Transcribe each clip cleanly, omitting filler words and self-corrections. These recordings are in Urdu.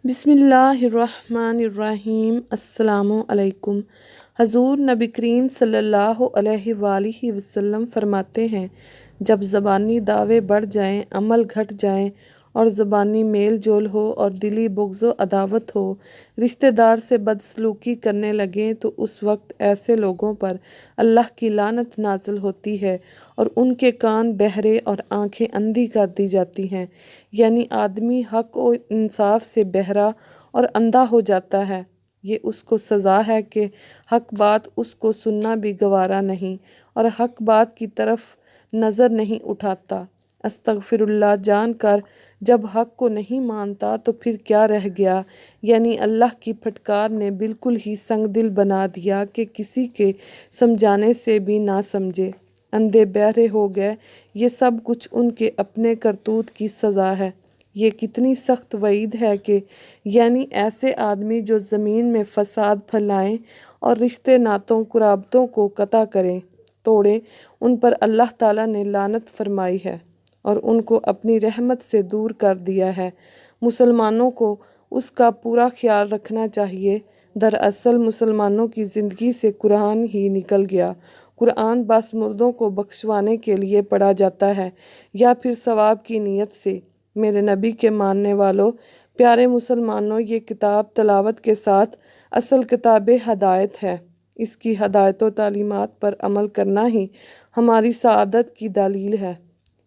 بسم اللہ الرحمن الرحیم۔ السلام علیکم۔ حضور نبی کریم صلی اللہ علیہ وآلہ وسلم فرماتے ہیں، جب زبانی دعوے بڑھ جائیں، عمل گھٹ جائیں اور زبانی میل جول ہو اور دلی بغض و عداوت ہو، رشتہ دار سے بدسلوکی کرنے لگیں، تو اس وقت ایسے لوگوں پر اللہ کی لعنت نازل ہوتی ہے اور ان کے کان بہرے اور آنکھیں اندھی کر دی جاتی ہیں۔ یعنی آدمی حق و انصاف سے بہرا اور اندھا ہو جاتا ہے۔ یہ اس کو سزا ہے کہ حق بات اس کو سننا بھی گوارا نہیں اور حق بات کی طرف نظر نہیں اٹھاتا۔ استغفر اللہ جان کر جب حق کو نہیں مانتا تو پھر کیا رہ گیا؟ یعنی اللہ کی پھٹکار نے بالکل ہی سنگ دل بنا دیا کہ کسی کے سمجھانے سے بھی نہ سمجھے، اندھے بہرے ہو گئے۔ یہ سب کچھ ان کے اپنے کرتوت کی سزا ہے۔ یہ کتنی سخت وعید ہے کہ یعنی ایسے آدمی جو زمین میں فساد پھیلائیں اور رشتے ناتوں قرابتوں کو قطع کریں، توڑیں، ان پر اللہ تعالیٰ نے لعنت فرمائی ہے اور ان کو اپنی رحمت سے دور کر دیا ہے۔ مسلمانوں کو اس کا پورا خیال رکھنا چاہیے۔ دراصل مسلمانوں کی زندگی سے قرآن ہی نکل گیا۔ قرآن بس مردوں کو بخشوانے کے لیے پڑھا جاتا ہے یا پھر ثواب کی نیت سے۔ میرے نبی کے ماننے والوں، پیارے مسلمانوں، یہ کتاب تلاوت کے ساتھ اصل کتاب ہدایت ہے۔ اس کی ہدایت و تعلیمات پر عمل کرنا ہی ہماری سعادت کی دلیل ہے۔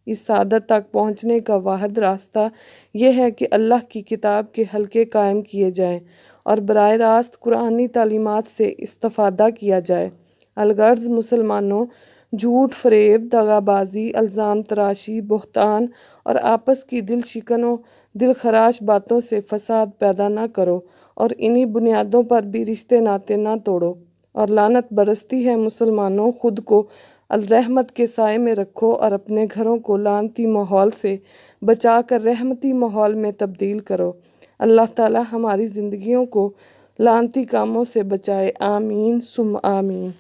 اس سعادت تک پہنچنے کا واحد راستہ یہ ہے کہ اللہ کی کتاب کے حلقے قائم کیے جائیں اور براہ راست قرآنی تعلیمات سے استفادہ کیا جائے۔ الغرض مسلمانوں، جھوٹ، فریب، دغا بازی، الزام تراشی، بہتان اور آپس کی دل شکن و دل خراش باتوں سے فساد پیدا نہ کرو اور انہی بنیادوں پر بھی رشتے ناطے نہ توڑو۔ اور لعنت برستی ہے مسلمانوں، خود کو الرحمت کے سائے میں رکھو اور اپنے گھروں کو لعنتی ماحول سے بچا کر رحمتی ماحول میں تبدیل کرو۔ اللہ تعالیٰ ہماری زندگیوں کو لعنتی کاموں سے بچائے۔ آمین ثم آمین۔